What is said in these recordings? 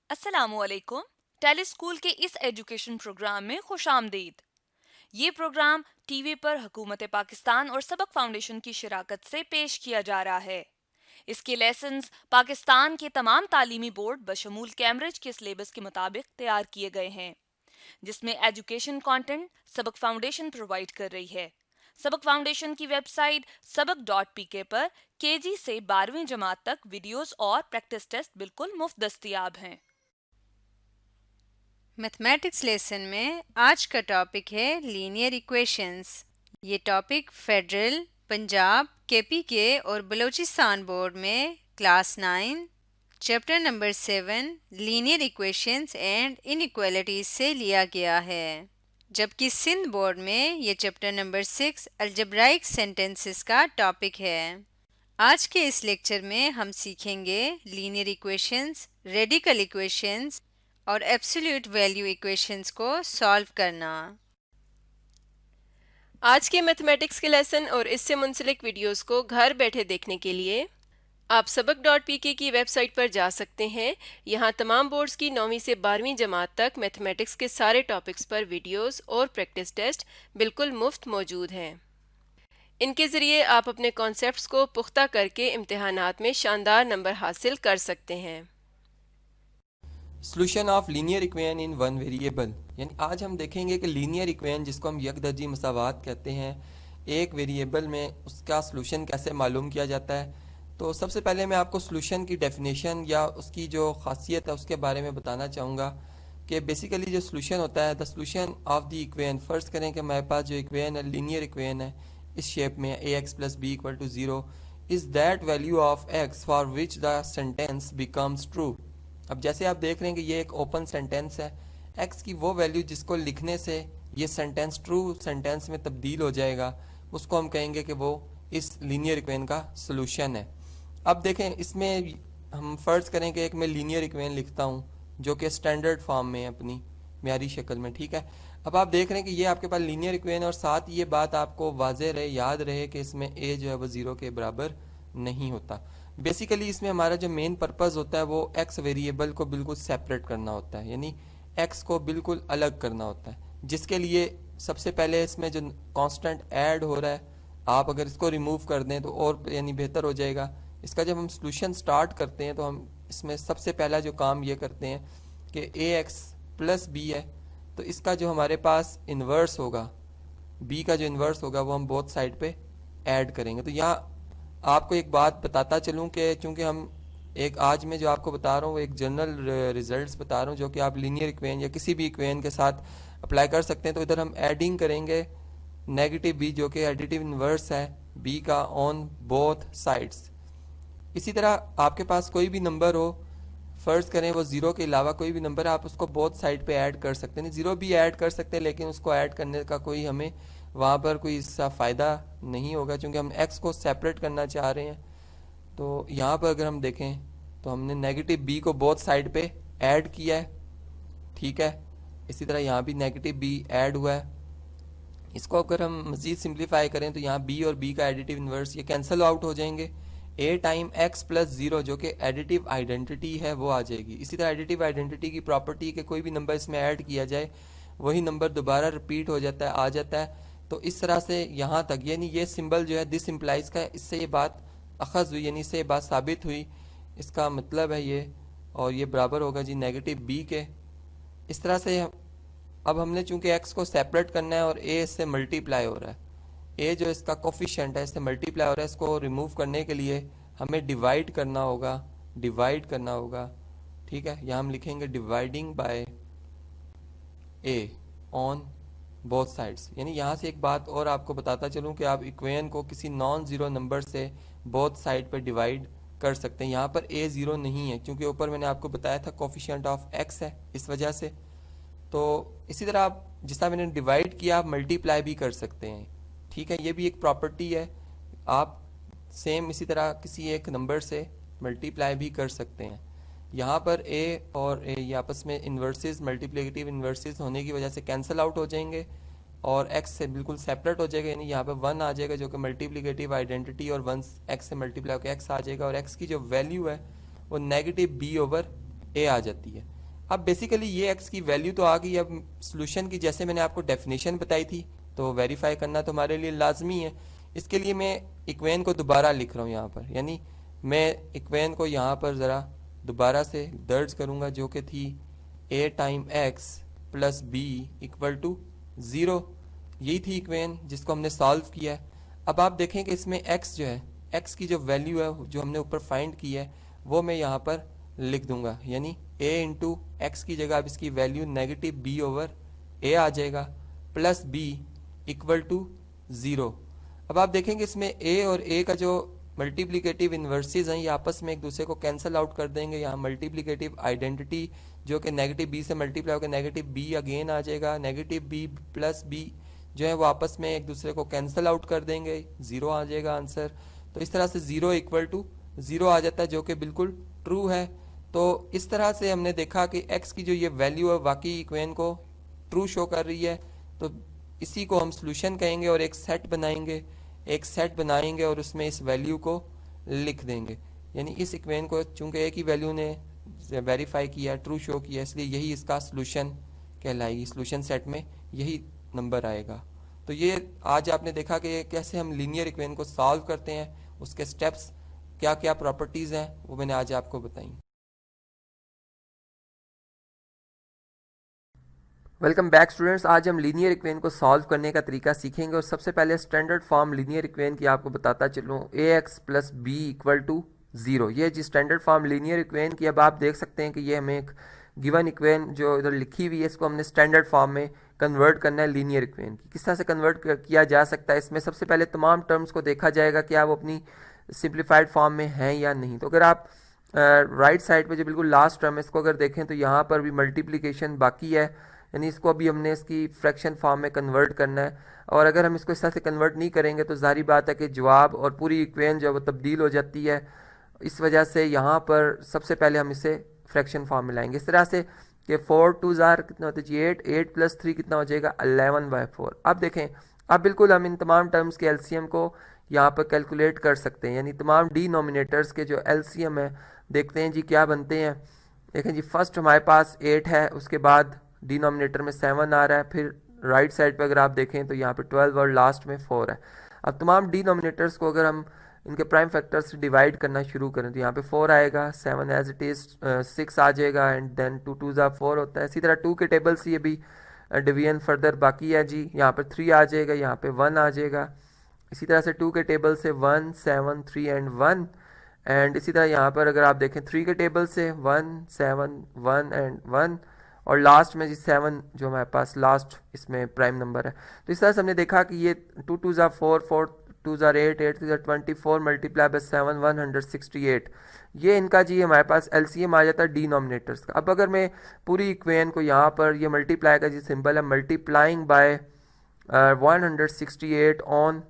अस्सलामुअलैकुम। Tele school के इस एजुकेशन प्रोग्राम में खुशामदीद। ये प्रोग्राम टीवी पर हुकूमत पाकिस्तान और सबक फाउंडेशन की शराकत से पेश किया जा रहा है। इसके लेसन्स पाकिस्तान के तमाम तालीमी बोर्ड बशमूल कैम्ब्रिज के सिलेबस के मुताबिक तैयार किए गए हैं, जिसमें एजुकेशन कंटेंट सबक फाउंडेशन प्रोवाइड कर रही है। सबक फाउंडेशन की वेबसाइट सबक.pk पर केजी से 12वीं जमात तक वीडियोस और प्रैक्टिस टेस्ट बिल्कुल मुफ्त दस्तयाब हैं। मैथमेटिक्स लेसन में आज का टॉपिक है लीनियर इक्वेशंस। ये टॉपिक फेडरल, पंजाब, केपीके और बलूचिस्तान बोर्ड में class 9 chapter number 7 linear equations and inequalities से लिया गया है, जबकि सिंध बोर्ड में ये चैप्टर नंबर 6 अलजेब्राइक सेंटेंसेस का टॉपिक है। आज के इस लेक्चर में हम सीखेंगे लीनियर इक्वेशंस, रेडिकल इक्वेशंस और एब्सोल्यूट वैल्यू इक्वेशंस को सॉल्व करना। आज के मैथमेटिक्स के लेसन और इससे मुंसलिक वीडियोस को घर बैठे देखने के लिए आप सबक.pk की वेबसाइट पर जा सकते हैं। यहाँ तमाम बोर्ड्स की 9वीं से 12वीं जमात तक मैथमेटिक्स के सारे टॉपिक्स पर वीडियोस और प्रैक्टिस टेस्ट बिल्कुल मुफ्त मौजूद हैं। इनके ज़रिए आप अपने कॉन्सेप्ट्स को पुख्ता करके इम्तिहानात में शानदार नंबर हासिल कर सकते हैं। Solution of linear equation in one variable, यानी आज हम देखेंगे कि लीनियर इक्वेशन जिसको हम यकदर्जी मसावात कहते हैं, एक वेरिएबल में उसका सोल्यूशन कैसे मालूम किया जाता है। तो सबसे पहले मैं आपको सोल्यूशन की डेफिनेशन या उसकी जो खासियत है उसके बारे में बताना चाहूँगा कि बेसिकली जो सोल्यूशन होता है, the solution of the equation, फ़र्ज़ करें कि हमारे पास जो इक्वेशन है लीनियर इक्वेशन है इस शेप में A X plus B equal to zero, is that value of X for which the sentence becomes true. अब जैसे आप देख रहे हैं कि ये एक ओपन सेंटेंस है, एक्स की वो वैल्यू जिसको लिखने से ये सेंटेंस ट्रू सेंटेंस में तब्दील हो जाएगा, उसको हम कहेंगे कि वो इस लीनियर इक्वेशन का सोल्यूशन है। अब देखें, इसमें हम फ़र्ज़ करें कि एक मैं लीनियर इक्वेशन लिखता हूँ जो कि स्टैंडर्ड फॉर्म में है, अपनी म्यारी शक्ल में, ठीक है। अब आप देख रहे हैं कि ये आपके पास लीनियर इक्वेशन है और साथ ये बात आपको वाज़ेह रहे, याद रहे कि इसमें ए जो है वो ज़ीरो के बराबर नहीं होता। बेसिकली इसमें हमारा जो मेन पर्पज़ होता है वो एक्स वेरिएबल को बिल्कुल सेपरेट करना होता है, यानी एक्स को बिल्कुल अलग करना होता है, जिसके लिए सबसे पहले इसमें जो कांस्टेंट ऐड हो रहा है, आप अगर इसको रिमूव कर दें तो और यानी बेहतर हो जाएगा। इसका जब हम सोल्यूशन स्टार्ट करते हैं तो हम इसमें सबसे पहला जो काम ये करते हैं कि ए एक्स प्लस बी है, तो इसका जो हमारे पास इन्वर्स होगा, बी का जो इन्वर्स होगा वो हम बोथ साइड पे ऐड करेंगे। तो यहाँ आपको एक बात बताता चलूँ कि चूँकि हम एक आज में जो आपको बता रहा हूँ वो एक जनरल रिजल्ट्स बता रहा हूँ जो कि आप लीनियर इक्वेशन या किसी भी इक्वेशन के साथ अप्लाई कर सकते हैं। तो इधर हम एडिंग करेंगे नेगेटिव बी जो कि एडिटिव इन्वर्स है बी का ऑन बोथ साइड्स। इसी तरह आपके पास कोई भी नंबर हो, फ़र्ज़ करें वो ज़ीरो के अलावा कोई भी नंबर है, आप उसको बोथ साइड पे ऐड कर सकते हैं। ज़ीरो भी ऐड कर सकते हैं लेकिन उसको ऐड करने का कोई हमें वहाँ पर कोई इसका फ़ायदा नहीं होगा क्योंकि हम एक्स को सेपरेट करना चाह रहे हैं। तो यहाँ पर अगर हम देखें तो हमने नेगेटिव बी को बोथ साइड पे ऐड किया है, ठीक है। इसी तरह यहाँ भी नेगेटिव बी ऐड हुआ है। इसको अगर हम मज़ीद सिंप्लीफाई करें तो यहाँ बी और बी का एडिटिव इन्वर्स ये कैंसिल आउट हो जाएंगे। ए टाइम एक्स प्लस ज़ीरो जो कि एडिटिव आइडेंटिटी है वो आ जाएगी। इसी तरह एडिटिव आइडेंटिटी की प्रॉपर्टी के कोई भी नंबर इसमें ऐड किया जाए वही नंबर दोबारा रिपीट हो जाता है, आ जाता है। तो इस तरह से यहाँ तक, यानी ये सिंबल जो है दिस इम्प्लाइज का, इससे ये बात अखज़ हुई, यानी इससे ये बात साबित हुई, इसका मतलब है ये, और ये बराबर होगा जी नेगेटिव बी के। इस तरह से अब हमने चूंकि एक्स को सेपरेट करना है और ए इससे मल्टीप्लाई हो रहा है, ए जो इसका कोफिशिएंट है इससे मल्टीप्लाई हो रहा है, इसको रिमूव करने के लिए हमें डिवाइड करना होगा, डिवाइड करना होगा, ठीक है। यहाँ हम लिखेंगे dividing by A on both sides. यानी यहाँ से एक बात और आपको बताता चलूँ कि आप इक्वेशन को किसी नॉन ज़ीरो नंबर से बोथ साइड पर डिवाइड कर सकते हैं। यहाँ पर ए ज़ीरो नहीं है क्योंकि ऊपर मैंने आपको बताया था कोफिशिएंट ऑफ एक्स है, इस वजह से। तो इसी तरह आप जिस तरह मैंने डिवाइड किया आप मल्टीप्लाई भी कर सकते हैं, ठीक है। ये भी एक प्रॉपर्टी है, आप सेम इसी तरह किसी एक नंबर से मल्टीप्लाई भी कर सकते हैं। यहाँ पर ए और ए ये आपस में इन्वर्सेस, मल्टीप्लिकेटिव इन्वर्सेस होने की वजह से कैंसिल आउट हो जाएंगे और एक्स से बिल्कुल सेपरेट हो जाएगा, यानी यहाँ पर वन आ जाएगा जो कि मल्टीप्लिकेटिव आइडेंटिटी, और वन एक्स से मल्टीप्लाई होकर एक्स आ जाएगा और एक्स की जो वैल्यू है वो नेगेटिव बी ओवर ए आ जाती है। अब बेसिकली ये x की वैल्यू तो आ गई। अब सोल्यूशन की जैसे मैंने आपको डेफिनेशन बताई थी तो वेरीफाई करना तो हमारे लिए लाजमी है। इसके लिए मैं इक्वेशन को दोबारा लिख रहा हूँ यहाँ पर, यानी मैं इक्वेशन को यहाँ पर ज़रा दोबारा से दर्ज करूँगा, जो कि थी a time x plus b equal to 0। यही थी इक्वेशन जिसको हमने सॉल्व किया है। अब आप देखें कि इसमें x जो है, x की जो वैल्यू है जो हमने ऊपर फाइंड की है वो मैं यहाँ पर लिख दूंगा, यानी a इंटू एक्स की जगह अब इसकी value negative b over a आ जाएगा प्लस b इक्वल टू 0। अब आप देखेंगे इसमें a और a का जो मल्टीप्लिकेटिव इन्वर्सेस हैं ये आपस में एक दूसरे को कैंसिल आउट कर देंगे। यहाँ मल्टीप्लिकेटिव आइडेंटिटी जो कि नेगेटिव b से मल्टीप्लाई होकर नेगेटिव b अगेन आ जाएगा, नेगेटिव b प्लस b जो है वो आपस में एक दूसरे को कैंसिल आउट कर देंगे, 0 आ जाएगा आंसर। तो इस तरह से 0 इक्वल टू 0 आ जाता है, जो कि बिल्कुल ट्रू है। तो इस तरह से हमने देखा कि x की जो ये वैल्यू है वाकई इक्वेशन को ट्रू शो कर रही है। तो इसी को हम सोल्यूशन कहेंगे और एक सेट बनाएंगे और उसमें इस वैल्यू को लिख देंगे, यानी इस इक्वेशन को चूंकि एक ही वैल्यू ने वेरीफाई किया, ट्रू शो किया, इसलिए यही इसका सोल्यूशन कहलाएगी। सोल्यूशन सेट में यही नंबर आएगा। तो ये आज आपने देखा कि कैसे हम लीनियर इक्वेशन को सॉल्व करते हैं, उसके स्टेप्स क्या क्या प्रॉपर्टीज़ हैं वो मैंने आज आपको बताई। Welcome back students. आज हम लीनियर इक्वेशन को सॉल्व करने का तरीका सीखेंगे और सबसे पहले स्टैंडर्ड फॉर्म लीनियर इक्वेशन की आपको बताता चलूँ, ax plus B equal to 0। ये जी स्टैंडर्ड फॉर्म लीनियर इक्वेशन की। अब आप देख सकते हैं कि ये हमें एक गिवन इक्वेशन जो इधर लिखी हुई है इसको हमने स्टैंडर्ड फॉर्म में कन्वर्ट करना है लीनियर इक्वेशन की। किस तरह से कन्वर्ट किया जा सकता है, इसमें सबसे पहले तमाम टर्म्स को देखा जाएगा कि आप अपनी सिंप्लीफाइड फॉर्म में हैं या नहीं। तो अगर आप राइट साइड पे जो बिल्कुल लास्ट टर्म है इसको अगर देखें तो यहाँ पर भी मल्टीप्लिकेशन बाकी है, यानी इसको अभी हमने इसकी फ्रैक्शन फॉर्म में कन्वर्ट करना है। और अगर हम इसको इस तरह से कन्वर्ट नहीं करेंगे तो जाहिर बात है कि जवाब और पूरी इक्वेशन जो है वो तब्दील हो जाती है। इस वजह से यहाँ पर सबसे पहले हम इसे फ्रैक्शन फॉर्म में लाएंगे इस तरह से कि 4 2 कितना होता है जी 8 प्लस 3 कितना हो जाएगा 11/4। अब देखें, अब बिल्कुल हम इन तमाम टर्म्स के एलसीएम को यहाँ पर कैलकुलेट कर सकते हैं, यानी तमाम डिनोमिनेटर्स के जो एलसीएम है देखते हैं जी क्या बनते हैं। देखें जी फर्स्ट हमारे पास 8 है, उसके बाद डिनोमिनेटर में 7 आ रहा है, फिर राइट साइड पे अगर आप देखें तो यहाँ पे 12 और लास्ट में 4 है। अब तमाम डिनोमिनेटर्स को अगर हम इनके प्राइम फैक्टर से डिवाइड करना शुरू करें तो यहाँ पे 4 आएगा, 7 एज इट इज़ 6 आ जाएगा एंड देन 2 2 4 होता है। इसी तरह 2 के टेबल से ये भी डिवीजन फर्दर बाकी है जी, यहाँ पे 3 आ जाएगा, यहाँ पे 1 आ जाएगा। इसी तरह से 2 के टेबल से 1 7 3 एंड 1 एंड इसी तरह यहाँ पर अगर आप देखें 3 के टेबल से 1 7 1 एंड 1 और लास्ट में जी 7 जो हमारे पास लास्ट इसमें प्राइम नंबर है। तो इस तरह से हमने देखा कि ये 2 2 4 4 2 8 8 3 24 मल्टीप्लाई बाय 7 168, ये इनका जी हमारे पास एलसीएम आ जाता है डिनोमिनेटर्स का। अब अगर मैं पूरी इक्वेशन को यहाँ पर ये मल्टीप्लाई का जी सिंबल है multiplying by 168 on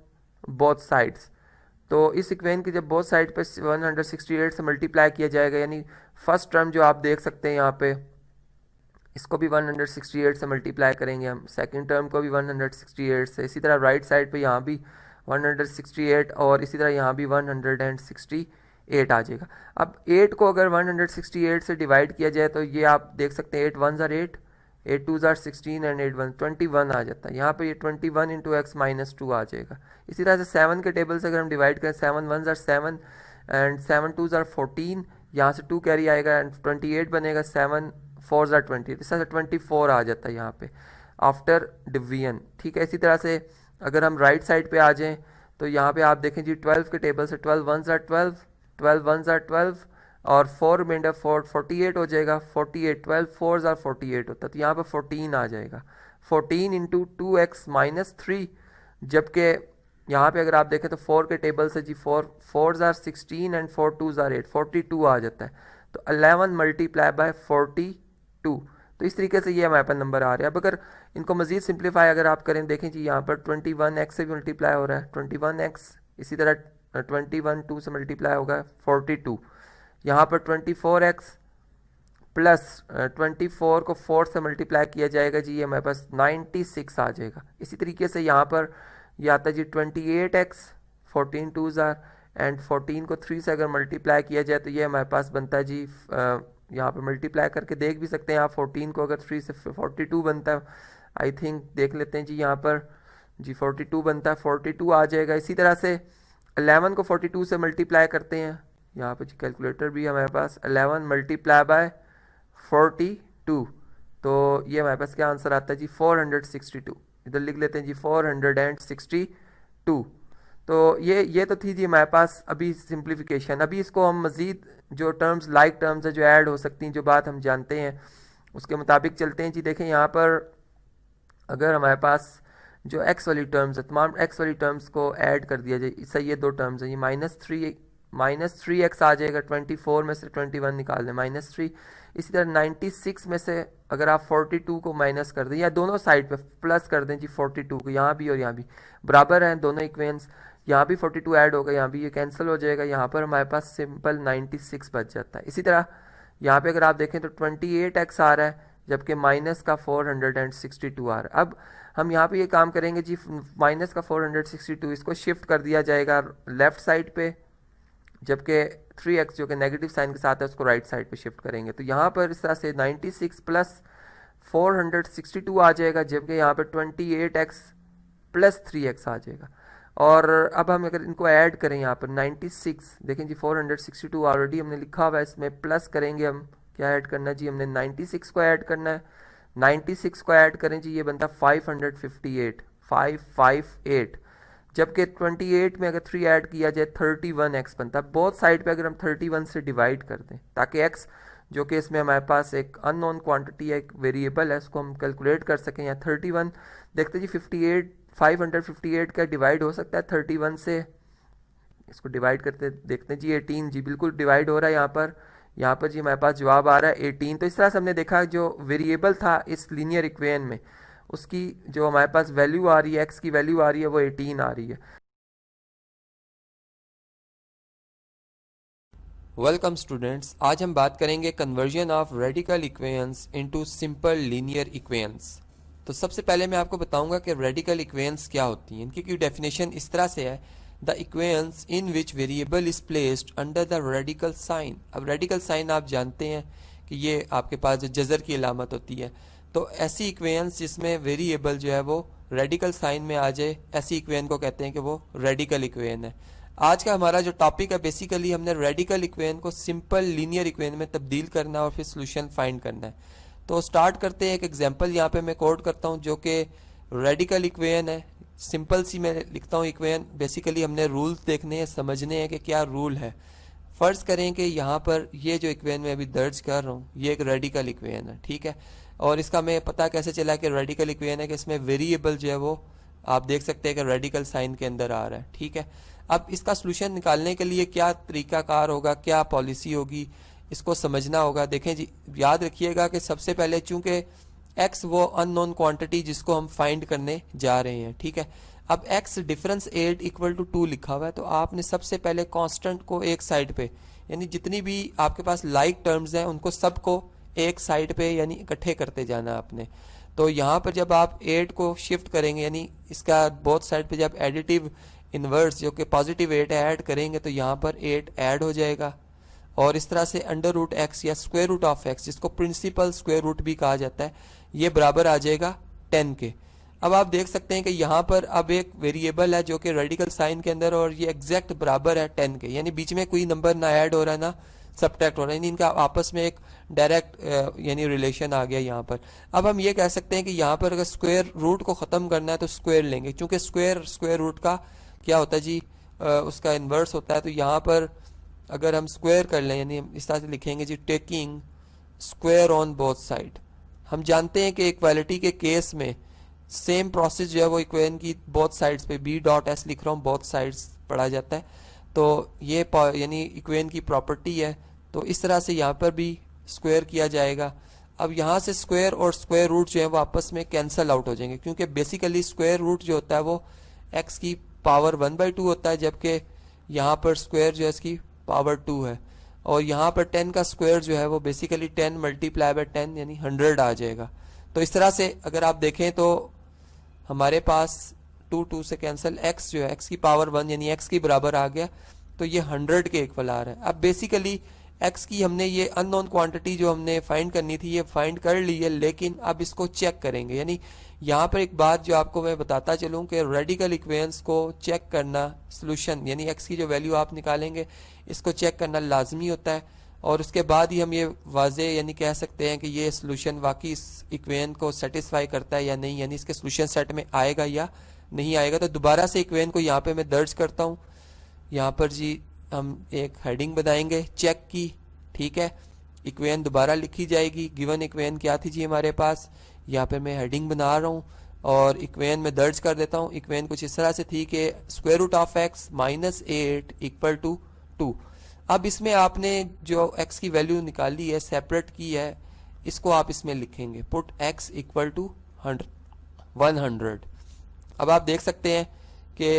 both sides, तो इस इक्वेशन की जब बोथ साइड पे 168 से मल्टीप्लाई किया जाएगा, यानी फर्स्ट टर्म जो आप देख सकते हैं यहाँ पे इसको भी 168 से मल्टीप्लाई करेंगे हम, सेकंड टर्म को भी 168 से, इसी तरह राइट साइड पे यहाँ भी 168 और इसी तरह यहाँ भी 168 आ जाएगा। अब 8 को अगर 168 से डिवाइड किया जाए तो ये आप देख सकते हैं 8 1 ज़ार 8 8 2 ज़ार 16 एंड 8 1 21 आ जाता है। यहाँ पे ये 21 इंटू एक्स माइनस 2 आ जाएगा। इसी तरह से 7 के टेबल से अगर हम डिवाइड करें 7 1 ज़ार 7 एंड 7 2 ज़ार 14, यहाँ से 2 कैरी आएगा एंड 28 बनेगा, 7 4 ज़ार 20, इस तरह से 24 आ जाता है यहाँ पे आफ्टर डिवीजन। ठीक है, इसी तरह से अगर हम राइट साइड पे आ जाएं तो यहाँ पे आप देखें जी 12 के टेबल से 12 1 ज़ार 12 12 1 ज़ार 12 और 4 रिमाइंडर 4 48 हो जाएगा, 48 12 4 ज़ार 48 होता है, तो यहाँ पे 14 आ जाएगा, 14 इंटू 2x माइनस 3, जबकि यहाँ पे अगर आप देखें तो 4 के टेबल से जी 4 ज़ार 16 एंड 4 2 ज़ार 8 42 आ जाता है, तो 11 मल्टीप्लाई बाय 42। तो इस तरीके से ये हमारे पास नंबर आ रहा है। अब अगर इनको मज़ीद सिंप्लीफाई अगर आप करें, देखें जी यहाँ पर 21x से भी मल्टीप्लाई हो रहा है 21x, इसी तरह 21 2 से मल्टीप्लाई होगा 42, यहाँ पर 24x प्लस 24 को 4 से मल्टीप्लाई किया जाएगा जी, ये हमारे पास 96 आ जाएगा। इसी तरीके से यहाँ पर यह आता है जी 28x 14 2 ज़ार एंड 14 को 3 से अगर मल्टीप्लाई किया जाए तो ये हमारे पास बनता है जी यहाँ पर मल्टीप्लाई करके देख भी सकते हैं आप। 14 को अगर 3 से 42 बनता है, आई थिंक देख लेते हैं जी यहाँ पर जी 42 बनता है, 42 आ जाएगा। इसी तरह से 11 को 42 से मल्टीप्लाई करते हैं, यहाँ पर जी कैलकुलेटर भी हमारे पास, 11 मल्टीप्लाई बाय 42, तो ये हमारे पास क्या आंसर आता है जी 462। इधर लिख लेते हैं जी 462। तो ये तो थी जी हमारे पास अभी सिंप्लीफिकेशन। अभी इसको हम मज़ीद जो टर्म्स लाइक टर्म्स है जो ऐड हो सकती हैं, जो बात हम जानते हैं उसके मुताबिक चलते हैं जी। देखें यहाँ पर अगर हमारे पास जो एक्स वाली टर्म्स है, तमाम एक्स वाली टर्म्स को ऐड कर दिया जाए, इससे ये दो टर्म्स हैं, ये -3x आ जाएगा, 24 में से 21 निकाल दें -3। इसी तरह 96 में से अगर आप 42 को माइनस कर दें, या दोनों साइड पे प्लस कर दें जी 42 को, यहाँ भी और यहाँ भी बराबर हैं दोनों इक्वेशंस, यहाँ भी 42 ऐड होगा, यहाँ भी ये कैंसिल हो जाएगा, यहाँ पर हमारे पास सिंपल 96 बच जाता है। इसी तरह यहाँ पे अगर आप देखें तो 28x आ रहा है, जबकि माइनस का 462 आ रहा है। अब हम यहाँ पे ये काम करेंगे जी, माइनस का 462 इसको शिफ्ट कर दिया जाएगा लेफ्ट साइड पे, जबकि 3x जो कि नेगेटिव साइन के साथ है उसको राइट साइड पे शिफ्ट करेंगे। तो यहाँ पर इस तरह से 96 प्लस 462 आ जाएगा, जबकि यहाँ पर 28x प्लस 3x आ जाएगा। और अब हम अगर इनको ऐड करें यहाँ पर 96, देखें जी 462 ऑलरेडी हमने लिखा हुआ है, इसमें प्लस करेंगे हम, क्या ऐड करना है जी, हमने 96 को ऐड करना है। 96 को ऐड करें जी, ये बनता 558, जबकि 28 में अगर 3 ऐड किया जाए 31x बनता है। बोथ साइड पे अगर हम 31 से डिवाइड कर दें, ताकि x जो कि इसमें हमारे पास एक अननोन क्वांटिटी है, एक वेरिएबल है, उसको हम कैलकुलेट कर सकें। या 31 देखते जी 558 का डिवाइड हो सकता है 31 से, इसको डिवाइड करते देखते हैं जी 18, जी बिल्कुल डिवाइड हो रहा है यहाँ पर जी हमारे पास जवाब आ रहा है 18। तो इस तरह से हमने देखा जो वेरिएबल था इस लीनियर इक्वेशन में, उसकी जो हमारे पास वैल्यू आ रही है, x की वैल्यू आ रही है, वो 18 आ रही है। वेलकम स्टूडेंट्स, आज हम बात करेंगे conversion of radical equations into simple linear equations. तो सबसे पहले मैं आपको बताऊंगा कि रेडिकल इक्वेशंस क्या होती हैं। इनकी डेफिनेशन इस तरह से है, the equations in which variable is placed under the radical sign. अब रेडिकल साइन आप जानते हैं कि ये आपके पास जो जज़र की अलामत होती है, तो ऐसी इक्वेशंस जिसमें वेरिएबल जो है वो रेडिकल साइन में आ जाए, ऐसी इक्वेशन को कहते हैं कि वो रेडिकल इक्वेशन है। आज का हमारा जो टॉपिक है, बेसिकली हमने रेडिकल इक्वेशन को सिंपल लीनियर इक्वेशन में तब्दील करना और फिर सोल्यूशन फाइंड करना है। तो स्टार्ट करते हैं। एक एग्जांपल यहाँ पे मैं कोट करता हूँ जो कि रेडिकल इक्वेशन है। सिंपल सी मैं लिखता हूँ इक्वेशन, बेसिकली हमने रूल्स देखने हैं, समझने हैं कि क्या रूल है। फ़र्ज़ करें कि यहाँ पर ये जो इक्वेशन मैं अभी दर्ज कर रहा हूँ, ये एक रेडिकल इक्वेशन है, ठीक है। और इसका मैं पता कैसे चला कि रेडिकल इक्वेशन है कि इसमें वेरिएबल जो है वो आप देख सकते हैं कि रेडिकल साइन के अंदर आ रहा है, ठीक है। अब इसका सलूशन निकालने के लिए क्या तरीकाकार होगा, क्या पॉलिसी होगी, इसको समझना होगा। देखें जी, याद रखिएगा कि सबसे पहले चूंकि x वो अननोन क्वांटिटी जिसको हम फाइंड करने जा रहे हैं, ठीक है। अब x डिफरेंस 8 इक्वल टू 2 लिखा हुआ है, तो आपने सबसे पहले कांस्टेंट को एक साइड पे, यानी जितनी भी आपके पास लाइक टर्म्स हैं उनको सबको एक साइड पे यानी इकट्ठे करते जाना आपने। तो यहाँ पर जब आप 8 को शिफ्ट करेंगे, यानी इसका बोथ साइड पे जब एडिटिव इन्वर्स जो कि पॉजिटिव 8 ऐड करेंगे, तो यहाँ पर 8 ऐड हो जाएगा। और इस तरह से अंडर रूट एक्स या स्क्वायर रूट ऑफ एक्स, जिसको प्रिंसिपल स्क्वायर रूट भी कहा जाता है, ये बराबर आ जाएगा 10 के। अब आप देख सकते हैं कि यहाँ पर अब एक वेरिएबल है जो कि रेडिकल साइन के अंदर, और ये एग्जैक्ट बराबर है 10 के, यानी बीच में कोई नंबर ना ऐड हो रहा है ना सब्ट्रैक्ट हो रहा है, यानी इनका आपस में एक डायरेक्ट यानी रिलेशन आ गया यहाँ पर। अब हम ये कह सकते हैं कि यहाँ पर अगर स्क्वायर रूट को ख़त्म करना है तो स्क्वायर लेंगे, क्योंकि स्क्वायर रूट का क्या होता है जी, उसका इन्वर्स होता है। तो यहाँ पर अगर हम स्क्वायर कर लें, यानी इस तरह से लिखेंगे जी, taking square on both side. हम जानते हैं कि इक्वालिटी के केस में सेम प्रोसेस जो है वो इक्वेशन की बोथ साइड्स पे बी डॉट एस लिख रहा हूँ, बोथ साइड्स पढ़ा जाता है। तो ये यानी इक्वेशन की प्रॉपर्टी है, तो इस तरह से यहाँ पर भी स्क्वायर किया जाएगा। अब यहाँ से स्क्वायर और स्क्वायर रूट जो है वो आपस में कैंसल आउट हो जाएंगे, क्योंकि बेसिकली स्क्वायर रूट जो होता है वो एक्स की पावर 1/2 होता है, जबकि यहाँ पर स्क्वायर जो है इसकी पावर 2 है। और यहाँ पर 10 का स्क्वायर जो है वो बेसिकली 10 मल्टीप्लाई बाय 10 यानी 100 आ जाएगा। तो इस तरह से अगर आप देखें तो हमारे पास 2 से कैंसिल, x जो है x की पावर 1 यानी x के बराबर आ गया, तो ये 100 के इक्वल आ रहा है। अब बेसिकली एक्स की हमने ये अननोन क्वांटिटी जो हमने फाइंड करनी थी ये फाइंड कर ली है, लेकिन अब इसको चेक करेंगे। यानी यहाँ पर एक बात जो आपको मैं बताता चलूँ कि रेडिकल इक्वेशंस को चेक करना, सोल्यूशन यानी एक्स की जो वैल्यू आप निकालेंगे इसको चेक करना लाजमी होता है, और उसके बाद ही हम ये वाजे यानी कह सकते हैं कि ये सोल्यूशन वाकई इस इक्वेशन को सेटिस्फाई करता है या नहीं, यानी इसके सोल्यूशन सेट में आएगा या नहीं आएगा। तो दोबारा से इक्वेशन को यहाँ पे मैं दर्ज करता हूँ। यहाँ पर जी हम एक हेडिंग बनाएंगे चेक की, ठीक है। इक्वेशन दोबारा लिखी जाएगी। गिवन इक्वेशन क्या थी जी हमारे पास, यहाँ पे मैं हेडिंग बना रहा हूँ और इक्वेशन में दर्ज कर देता हूँ। इक्वेशन कुछ इस तरह से थी कि square root of x minus 8 equal to 2। अब इसमें आपने जो एक्स की वैल्यू निकाली है, सेपरेट की है, इसको आप इसमें लिखेंगे, पुट एक्स इक्वल टू 100। अब आप देख सकते हैं कि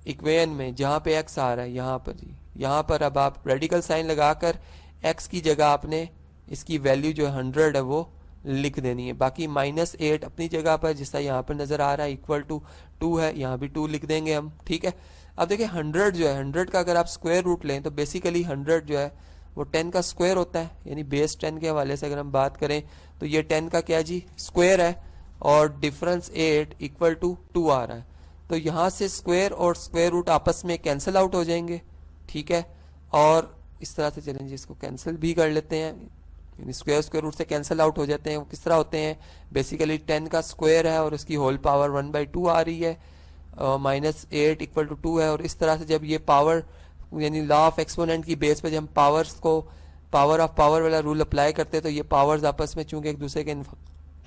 इक्वेशन में जहाँ पे एक्स आ रहा है यहाँ पर जी, यहाँ पर अब आप रेडिकल साइन लगाकर एक्स की जगह आपने इसकी वैल्यू जो 100 है वो लिख देनी है। बाकी -8 अपनी जगह पर जिसका यहाँ पर नजर आ रहा है इक्वल टू 2 है, यहाँ भी 2 लिख देंगे हम, ठीक है। अब देखिए 100 जो है, 100 का अगर आप स्क्वायर रूट लें तो बेसिकली 100 जो है वो 10 का स्क्वायर होता है, यानी बेस 10 के हवाले से अगर हम बात करें तो ये 10 का क्या जी स्क्वायर है, और डिफरेंस 8 इक्वल टू 2 आ रहा है। तो यहाँ से स्क्वायर और स्क्वायर रूट आपस में कैंसिल आउट हो जाएंगे, ठीक है। और इस तरह से चलेंगे, इसको कैंसिल भी कर लेते हैं, यानी स्क्वायर रूट से कैंसिल आउट हो जाते हैं। वो किस तरह होते हैं, बेसिकली 10 का स्क्वायर है और उसकी होल पावर 1/2 आ रही है, -8 इक्वल टू 2 है। और इस तरह से जब ये पावर यानी लॉ ऑफ एक्सपोनेंट की बेस पे जब हम पावर्स को पावर ऑफ पावर वाला रूल अप्लाई करते हैं तो ये पावर्स आपस में चूंकि एक दूसरे के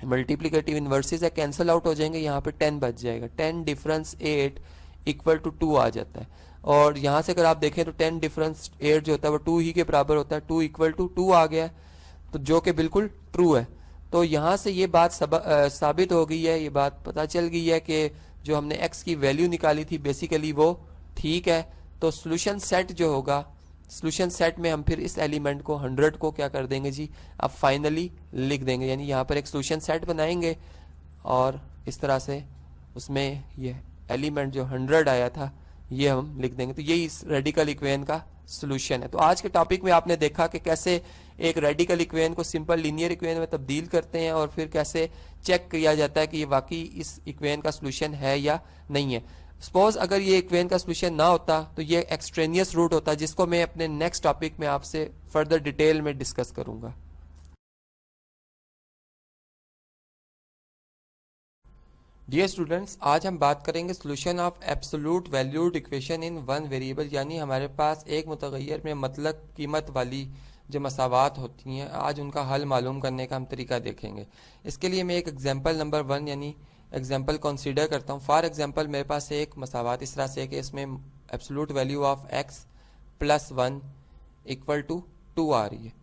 मल्टीप्लिकेटिव इन्वर्सेस है कैंसिल आउट हो जाएंगे, यहाँ पे 10 बच जाएगा। 10 डिफरेंस 8 इक्वल टू 2 आ जाता है। और यहाँ से अगर आप देखें तो 10 डिफरेंस 8 जो होता है वो 2 ही के बराबर होता है, 2 इक्वल टू 2 आ गया है, तो जो कि बिल्कुल ट्रू है। तो यहाँ से ये बात साबित हो गई है, ये बात पता चल गई है कि जो हमने x की वैल्यू निकाली थी बेसिकली वो ठीक है। तो सोल्यूशन सेट जो होगा, सोल्यूशन सेट में हम फिर इस एलिमेंट को 100 को क्या कर देंगे जी, अब फाइनली लिख देंगे, यानी यहाँ पर एक सोल्यूशन सेट बनाएंगे और इस तरह से उसमें ये एलिमेंट जो 100 आया था ये हम लिख देंगे। तो यही इस रेडिकल इक्वेशन का सोल्यूशन है। तो आज के टॉपिक में आपने देखा कि कैसे एक रेडिकल इक्वेशन को सिंपल लीनियर इक्वेशन में तब्दील करते हैं और फिर कैसे चेक किया जाता है कि ये वाकई इस इक्वेशन का सोल्यूशन है या नहीं है। सपोज अगर ये इक्वेशन का सोल्यूशन ना होता तो ये एक्सट्रेनियस रूट होता, जिसको मैं अपने नेक्स्ट टॉपिक में आपसे फर्दर डिटेल में डिस्कस करूंगा। डियर स्टूडेंट्स, आज हम बात करेंगे solution of absolute valued equation in one variable, यानी हमारे पास एक मुतगय्यर में मतलब कीमत वाली जो मसावात होती हैं, आज उनका हल मालूम करने का हम तरीका देखेंगे। इसके लिए मैं एक एग्जांपल नंबर 1 यानी एग्जांपल कंसीडर करता हूँ। फॉर एग्जांपल मेरे पास एक मसावात इस तरह से है कि इसमें absolute value of x + 1 equal to 2 आ रही है।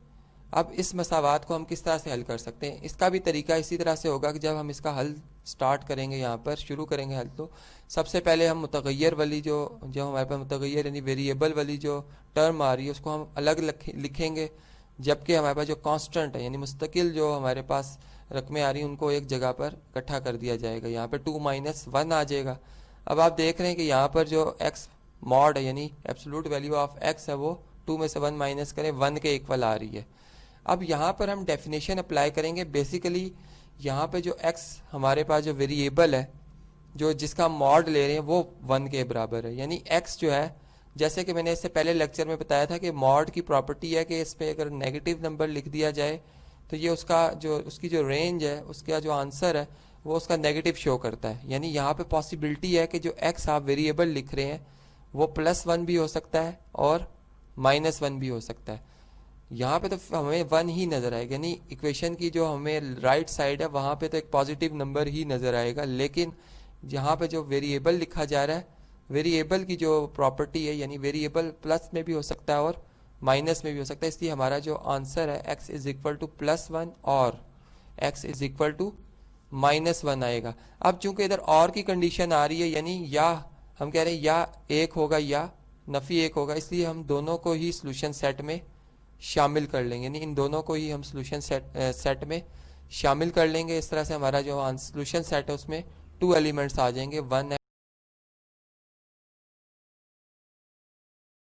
अब इस मसावात को हम किस तरह से हल कर सकते हैं, इसका भी तरीका इसी तरह से होगा कि जब हम इसका हल स्टार्ट करेंगे, यहाँ पर शुरू करेंगे हल, तो सबसे पहले हम मुतगय्यर वाली जो हमारे पास मुतगय्यर यानी वेरिएबल वाली जो टर्म आ रही है उसको हम अलग लिखेंगे, जबकि हमारे पास जो कांस्टेंट है यानी मुस्तकिल जो हमारे पास रकमें आ रही हैं उनको एक जगह पर इकट्ठा कर दिया जाएगा। यहाँ पर 2 - 1 आ जाएगा। अब आप देख रहे हैं कि यहाँ पर जो x मॉड है यानी एब्सोल्यूट वैल्यू ऑफ x है वो 2 में से 1 माइनस करें 1 के इक्वल आ रही है। अब यहाँ पर हम डेफिनेशन अप्लाई करेंगे। बेसिकली यहाँ पे जो x हमारे पास जो वेरिएबल है जो जिसका मॉड ले रहे हैं वो 1 के बराबर है, यानी x जो है, जैसे कि मैंने इससे पहले लेक्चर में बताया था कि मॉड की प्रॉपर्टी है कि इस पर अगर नेगेटिव नंबर लिख दिया जाए तो ये उसकी जो रेंज है, उसका जो आंसर है वो उसका नेगेटिव शो करता है। यानी यहाँ पे पॉसिबिलिटी है कि जो x आप वेरिएबल लिख रहे हैं वो +1 भी हो सकता है और -1 भी हो सकता है। यहाँ पे तो हमें 1 ही नज़र आएगा, यानी इक्वेशन की जो हमें राइट साइड है वहाँ पे तो एक पॉजिटिव नंबर ही नज़र आएगा, लेकिन यहाँ पे जो वेरिएबल लिखा जा रहा है, वेरिएबल की जो प्रॉपर्टी है यानी वेरिएबल प्लस में भी हो सकता है और माइनस में भी हो सकता है, इसलिए हमारा जो आंसर है x = +1 और x = -1 आएगा। अब चूंकि इधर और की कंडीशन आ रही है, यानी या हम कह रहे हैं या 1 होगा या नफी 1 होगा, इसलिए हम दोनों को ही सोल्यूशन सेट में शामिल कर लेंगे, यानी इन दोनों को ही हम सोल्यूशन सेट में शामिल कर लेंगे। इस तरह से हमारा जो सोल्यूशन सेट है उसमें 2 एलिमेंट्स आ जाएंगे, 1